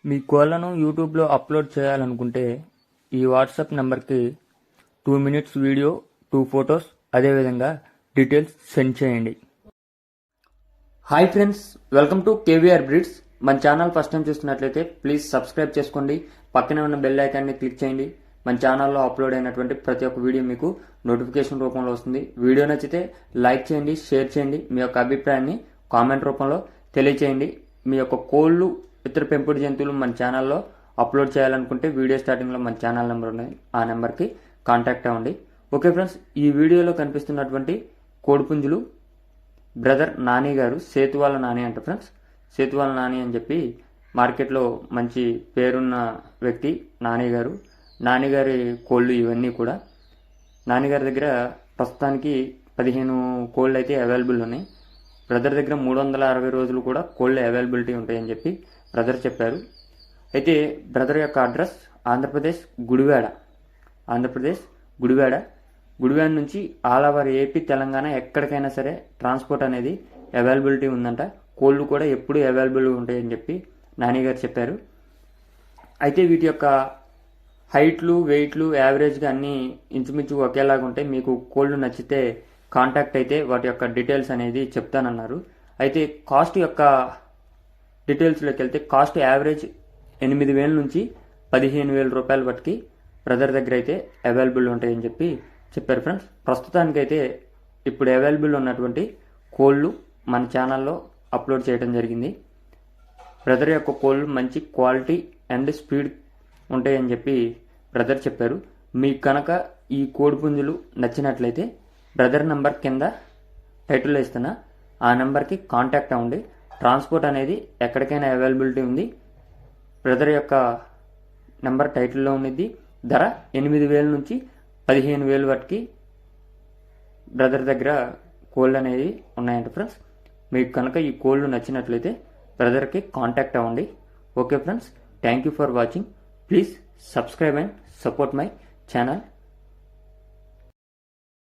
మీ కోళ్లను యూట్యూబ్లో అప్లోడ్ చేయాలనుకుంటే ఈ వాట్సాప్ నెంబర్కి 2 minutes వీడియో, 2 photos, అదేవిధంగా డీటెయిల్స్ సెండ్ చేయండి. Hi friends, welcome to KVR breeds. మన ఛానల్ ఫస్ట్ టైం చూస్తున్నట్లయితే ప్లీజ్ సబ్స్క్రైబ్ చేసుకోండి. పక్కనే ఉన్న బెల్ ఐకాన్ని క్లిక్ చేయండి. మన ఛానల్లో అప్లోడ్ అయినటువంటి ప్రతి ఒక్క వీడియో మీకు నోటిఫికేషన్ రూపంలో వస్తుంది. వీడియో నచ్చితే లైక్ చేయండి, షేర్ చేయండి. మీ యొక్క అభిప్రాయాన్ని కామెంట్ రూపంలో తెలియచేయండి. మీ యొక్క కోళ్ళు, ఇతర పెంపుడు జంతువులు మన ఛానల్లో అప్లోడ్ చేయాలనుకుంటే వీడియో స్టార్టింగ్లో మన ఛానల్ నెంబర్ ఉన్నాయి, ఆ నెంబర్కి కాంటాక్ట్ అవ్వండి. ఓకే ఫ్రెండ్స్, ఈ వీడియోలో కనిపిస్తున్నటువంటి కోడిపుంజులు బ్రదర్ నాని గారు, సేతువాల నాని అంట ఫ్రెండ్స్. సేతువాల నాని అని చెప్పి మార్కెట్లో మంచి పేరున్న వ్యక్తి నాని గారు. నానిగారి కోళ్ళు ఇవన్నీ కూడా. నానిగారి దగ్గర ప్రస్తుతానికి 15 కోళ్ళు అయితే అవైలబుల్ ఉన్నాయి. బ్రదర్ దగ్గర 360 రోజులు కూడా కోళ్ళు అవైలబిలిటీ ఉంటాయని చెప్పి బ్రదర్ చెప్పారు. అయితే బ్రదర్ యొక్క అడ్రస్ ఆంధ్రప్రదేశ్ గుడివాడ. గుడివాడ నుంచి ఆల్ ఓవర్ ఏపీ, తెలంగాణ ఎక్కడికైనా సరే ట్రాన్స్పోర్ట్ అనేది అవైలబిలిటీ ఉందంట. కోళ్ళు కూడా ఎప్పుడు అవైలబుల్ ఉంటాయని చెప్పి నాని గారు చెప్పారు. అయితే వీటి యొక్క హైట్లు, వెయిట్లు యావరేజ్గా అన్నీ ఇంచుమించు ఒకేలాగా ఉంటాయి. మీకు కోళ్ళు నచ్చితే కాంటాక్ట్ అయితే వాటి యొక్క డీటెయిల్స్ అనేది చెప్తానన్నారు. అయితే కాస్ట్ యొక్క డీటెయిల్స్లోకి వెళ్తే కాస్ట్ యావరేజ్ 8,000 నుంచి 15,000 రూపాయల బట్టి బ్రదర్ దగ్గర అయితే అవైలబుల్ ఉంటాయని చెప్పి చెప్పారు ఫ్రెండ్స్. ప్రస్తుతానికైతే ఇప్పుడు అవైలబుల్ ఉన్నటువంటి కోళ్ళు మన ఛానల్లో అప్లోడ్ చేయడం జరిగింది. బ్రదర్ యొక్క కోళ్ళు మంచి క్వాలిటీ అండ్ స్పీడ్ ఉంటాయని చెప్పి బ్రదర్ చెప్పారు. మీకు కనుక ఈ కోడిపుంజులు నచ్చినట్లయితే బ్రదర్ నెంబర్ కింద టైటిల్లో ఇస్తున్నా, ఆ నెంబర్కి కాంటాక్ట్ అవ్వండి. ట్రాన్స్పోర్ట్ అనేది ఎక్కడికైనా అవైలబిలిటీ ఉంది. బ్రదర్ యొక్క నెంబర్ టైటిల్లో ఉన్నది. ధర 8,000 నుంచి 15,000 వరకు బ్రదర్ దగ్గర కోళ్ళు అనేది ఉన్నాయంట ఫ్రెండ్స్. మీకు కనుక ఈ కోళ్ళు నచ్చినట్లయితే బ్రదర్కి కాంటాక్ట్ అవ్వండి. Okay friends, thank you for watching. Please subscribe and support my channel.